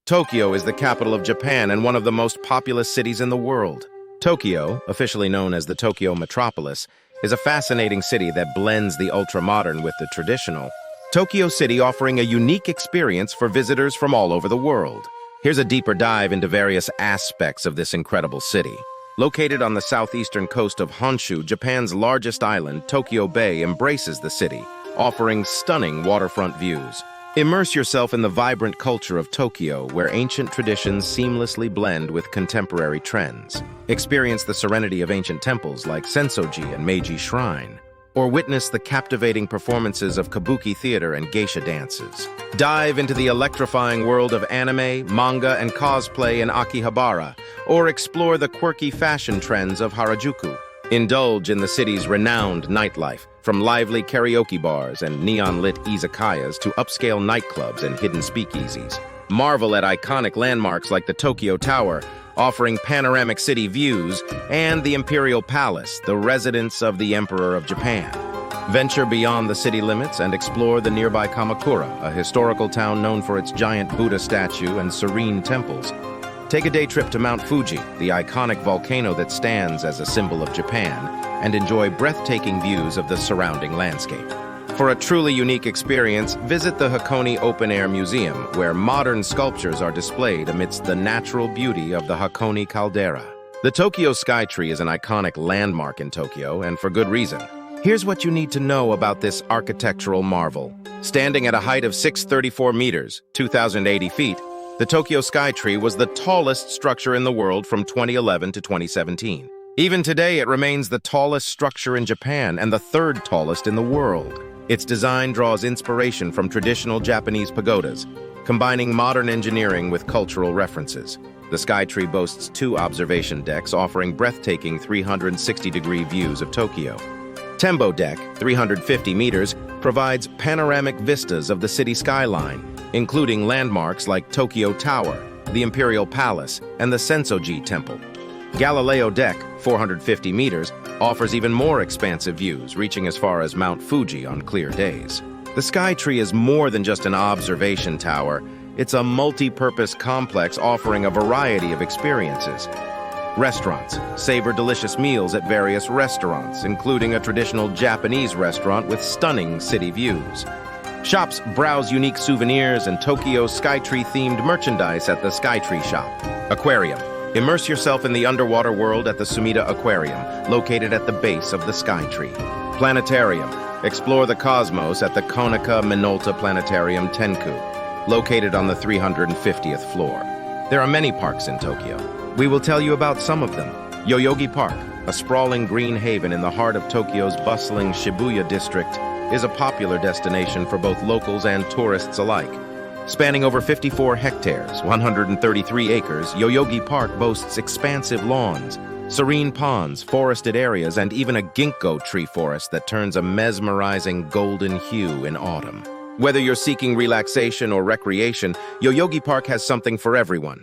Tokyo is the capital of Japan and one of the most populous cities in the world. Tokyo, officially known as the Tokyo Metropolis, is a fascinating city that blends the ultra-modern with the traditional. Tokyo City offering a unique experience for visitors from all over the world. Here's a deeper dive into various aspects of this incredible city. Located on the southeastern coast of Honshu, Japan's largest island, Tokyo Bay embraces the city, offering stunning waterfront views. Immerse yourself in the vibrant culture of Tokyo, where ancient traditions seamlessly blend with contemporary trends. Experience the serenity of ancient temples like Sensoji and Meiji Shrine, or witness the captivating performances of kabuki theater and geisha dances. Dive into the electrifying world of anime, manga, and cosplay in Akihabara, or explore the quirky fashion trends of Harajuku. Indulge in the city's renowned nightlife, from lively karaoke bars and neon-lit izakayas to upscale nightclubs and hidden speakeasies. Marvel at iconic landmarks like the Tokyo Tower, offering panoramic city views, and the Imperial Palace, the residence of the Emperor of Japan. Venture beyond the city limits and explore the nearby Kamakura, a historical town known for its giant Buddha statue and serene temples. Take a day trip to Mount Fuji, the iconic volcano that stands as a symbol of Japan, and enjoy breathtaking views of the surrounding landscape. For a truly unique experience, visit the Hakone Open Air Museum, where modern sculptures are displayed amidst the natural beauty of the Hakone caldera. The Tokyo Sky Tree is an iconic landmark in Tokyo, and for good reason. Here's what you need to know about this architectural marvel. Standing at a height of 634 meters, 2,080 feet, the Tokyo Sky Tree was the tallest structure in the world from 2011 to 2017. Even today, it remains the tallest structure in Japan and the third tallest in the world. Its design draws inspiration from traditional Japanese pagodas, combining modern engineering with cultural references. The Skytree boasts 2 observation decks offering breathtaking 360-degree views of Tokyo. Tembo Deck, 350 meters, provides panoramic vistas of the city skyline, including landmarks like Tokyo Tower, the Imperial Palace, and the Sensoji Temple. Galileo Deck, 450 meters, offers even more expansive views, reaching as far as Mount Fuji on clear days. The Skytree is more than just an observation tower. It's a multi-purpose complex offering a variety of experiences. Restaurants. Savor delicious meals at various restaurants, including a traditional Japanese restaurant with stunning city views. Shops browse unique souvenirs and Tokyo Skytree-themed merchandise at the Skytree Shop. Aquarium. Immerse yourself in the underwater world at the Sumida Aquarium, located at the base of the Skytree. Planetarium. Explore the cosmos at the Konica Minolta Planetarium Tenku, located on the 350th floor. There are many parks in Tokyo. We will tell you about some of them. Yoyogi Park, a sprawling green haven in the heart of Tokyo's bustling Shibuya district, is a popular destination for both locals and tourists alike. Spanning over 54 hectares, 133 acres, Yoyogi Park boasts expansive lawns, serene ponds, forested areas, and even a ginkgo tree forest that turns a mesmerizing golden hue in autumn. Whether you're seeking relaxation or recreation, Yoyogi Park has something for everyone.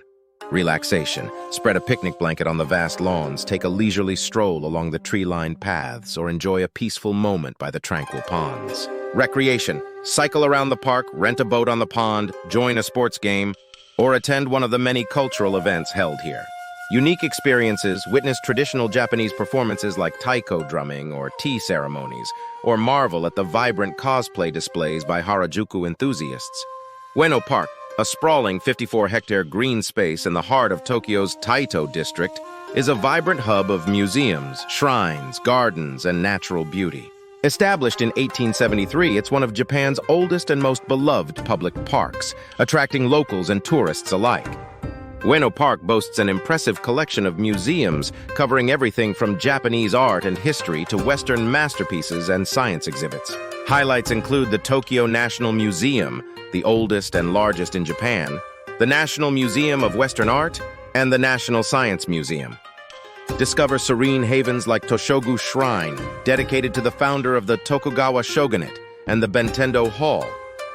Relaxation. Spread a picnic blanket on the vast lawns, take a leisurely stroll along the tree-lined paths, or enjoy a peaceful moment by the tranquil ponds. Recreation. Cycle around the park, rent a boat on the pond, join a sports game, or attend one of the many cultural events held here. Unique experiences, witness traditional Japanese performances like taiko drumming or tea ceremonies, or marvel at the vibrant cosplay displays by Harajuku enthusiasts. Ueno Park, a sprawling 54-hectare green space in the heart of Tokyo's Taito district, is a vibrant hub of museums, shrines, gardens, and natural beauty. Established in 1873, it's one of Japan's oldest and most beloved public parks, attracting locals and tourists alike. Ueno Park boasts an impressive collection of museums covering everything from Japanese art and history to Western masterpieces and science exhibits. Highlights include the Tokyo National Museum, the oldest and largest in Japan, the National Museum of Western Art, and the National Science Museum. Discover serene havens like Toshogu Shrine, dedicated to the founder of the Tokugawa shogunate, and the Bentendo Hall,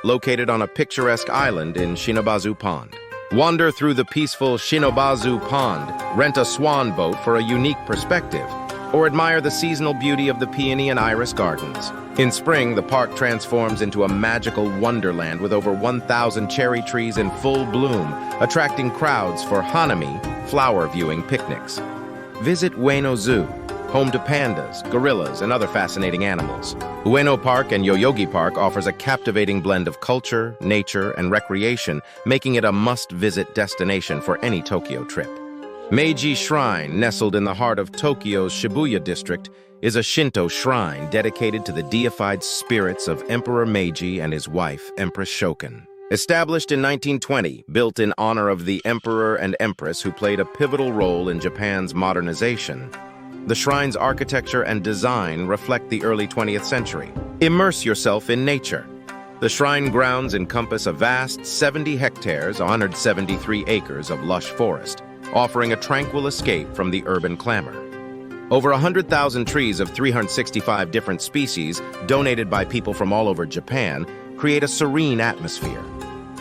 located on a picturesque island in Shinobazu Pond. Wander through the peaceful Shinobazu Pond, rent a swan boat for a unique perspective, or admire the seasonal beauty of the peony and iris gardens. In spring, the park transforms into a magical wonderland with over 1,000 cherry trees in full bloom, attracting crowds for hanami, flower viewing picnics. Visit Ueno Zoo, home to pandas, gorillas, and other fascinating animals. Ueno Park and Yoyogi Park offers a captivating blend of culture, nature, and recreation, making it a must-visit destination for any Tokyo trip. Meiji Shrine, nestled in the heart of Tokyo's Shibuya district, is a Shinto shrine dedicated to the deified spirits of Emperor Meiji and his wife, Empress Shokan. Established in 1920, built in honor of the emperor and empress who played a pivotal role in Japan's modernization, the shrine's architecture and design reflect the early 20th century. Immerse yourself in nature. The shrine grounds encompass a vast 70 hectares, 173 acres of lush forest, offering a tranquil escape from the urban clamor. Over 100,000 trees of 365 different species, donated by people from all over Japan, create a serene atmosphere.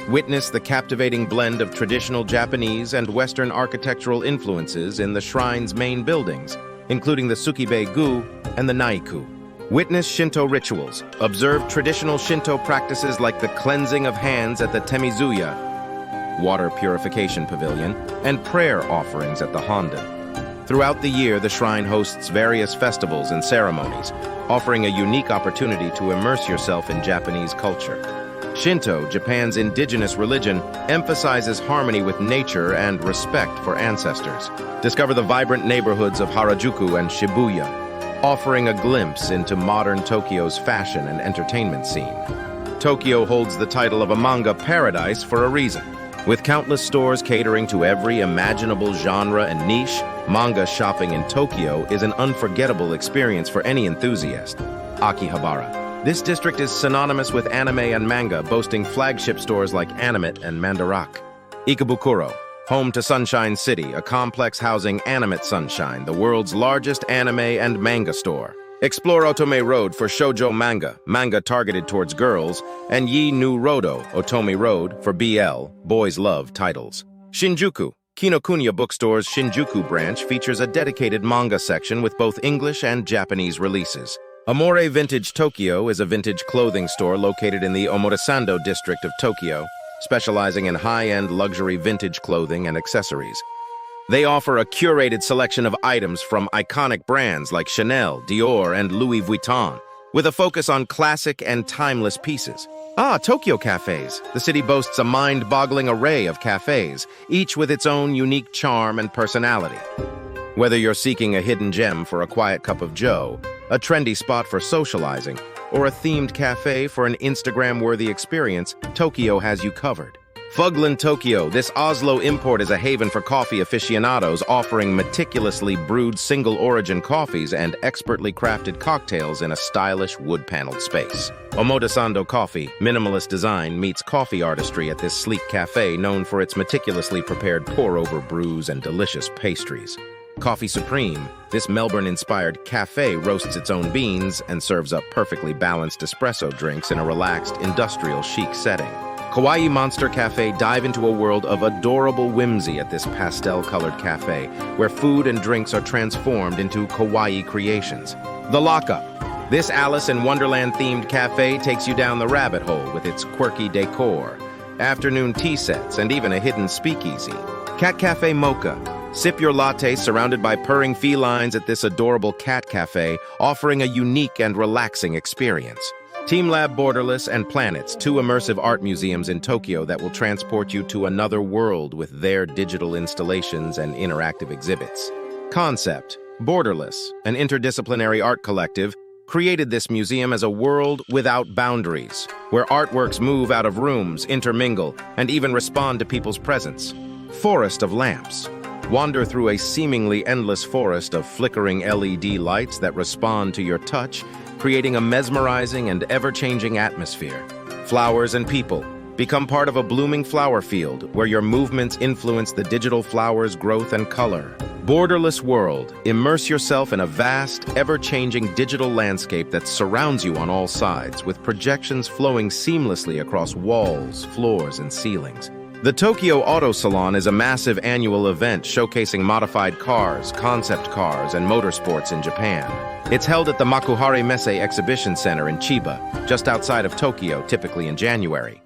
Witness the captivating blend of traditional Japanese and Western architectural influences in the shrine's main buildings, including the Tsukibei-gu and the Naiku. Witness Shinto rituals, observe traditional Shinto practices like the cleansing of hands at the Temizuya, water purification pavilion, and prayer offerings at the Honden. Throughout the year, the shrine hosts various festivals and ceremonies, offering a unique opportunity to immerse yourself in Japanese culture. Shinto, Japan's indigenous religion, emphasizes harmony with nature and respect for ancestors. Discover the vibrant neighborhoods of Harajuku and Shibuya, offering a glimpse into modern Tokyo's fashion and entertainment scene. Tokyo holds the title of a manga paradise for a reason. With countless stores catering to every imaginable genre and niche, manga shopping in Tokyo is an unforgettable experience for any enthusiast. Akihabara. This district is synonymous with anime and manga, boasting flagship stores like Animate and Mandarak. Ikebukuro, home to Sunshine City, a complex housing Animate Sunshine, the world's largest anime and manga store. Explore Otome Road for shoujo manga targeted towards girls, and Yi Nu Rodo, Otome Road, for BL, boys love titles. Shinjuku, Kinokuniya Bookstore's Shinjuku branch features a dedicated manga section with both English and Japanese releases. Amore Vintage Tokyo is a vintage clothing store located in the Omotesando district of Tokyo, specializing in high-end luxury vintage clothing and accessories. They offer a curated selection of items from iconic brands like Chanel, Dior, and Louis Vuitton, with a focus on classic and timeless pieces. Tokyo Cafes. The city boasts a mind-boggling array of cafes, each with its own unique charm and personality. Whether you're seeking a hidden gem for a quiet cup of joe, a trendy spot for socializing, or a themed cafe for an Instagram-worthy experience, Tokyo has you covered. Fugland Tokyo. This Oslo import is a haven for coffee aficionados, offering meticulously brewed single-origin coffees and expertly crafted cocktails in a stylish wood-paneled space. Omotesando Coffee, minimalist design, meets coffee artistry at this sleek cafe known for its meticulously prepared pour-over brews and delicious pastries. Coffee Supreme. This Melbourne-inspired cafe roasts its own beans and serves up perfectly balanced espresso drinks in a relaxed, industrial chic setting. Kawaii Monster Cafe. Dive into a world of adorable whimsy at this pastel-colored cafe, where food and drinks are transformed into kawaii creations. The Lockup. This Alice in Wonderland-themed cafe takes you down the rabbit hole with its quirky decor, afternoon tea sets, and even a hidden speakeasy. Cat Cafe Mocha. Sip your latte surrounded by purring felines at this adorable cat cafe, offering a unique and relaxing experience. TeamLab Borderless and Planets, two immersive art museums in Tokyo that will transport you to another world with their digital installations and interactive exhibits. Concept. Borderless, an interdisciplinary art collective, created this museum as a world without boundaries, where artworks move out of rooms, intermingle, and even respond to people's presence. Forest of Lamps. Wander through a seemingly endless forest of flickering LED lights that respond to your touch, creating a mesmerizing and ever-changing atmosphere. Flowers and people. Become part of a blooming flower field where your movements influence the digital flower's growth and color. Borderless world. Immerse yourself in a vast, ever-changing digital landscape that surrounds you on all sides, with projections flowing seamlessly across walls, floors, and ceilings. The Tokyo Auto Salon is a massive annual event showcasing modified cars, concept cars, and motorsports in Japan. It's held at the Makuhari Messe Exhibition Center in Chiba, just outside of Tokyo, typically in January.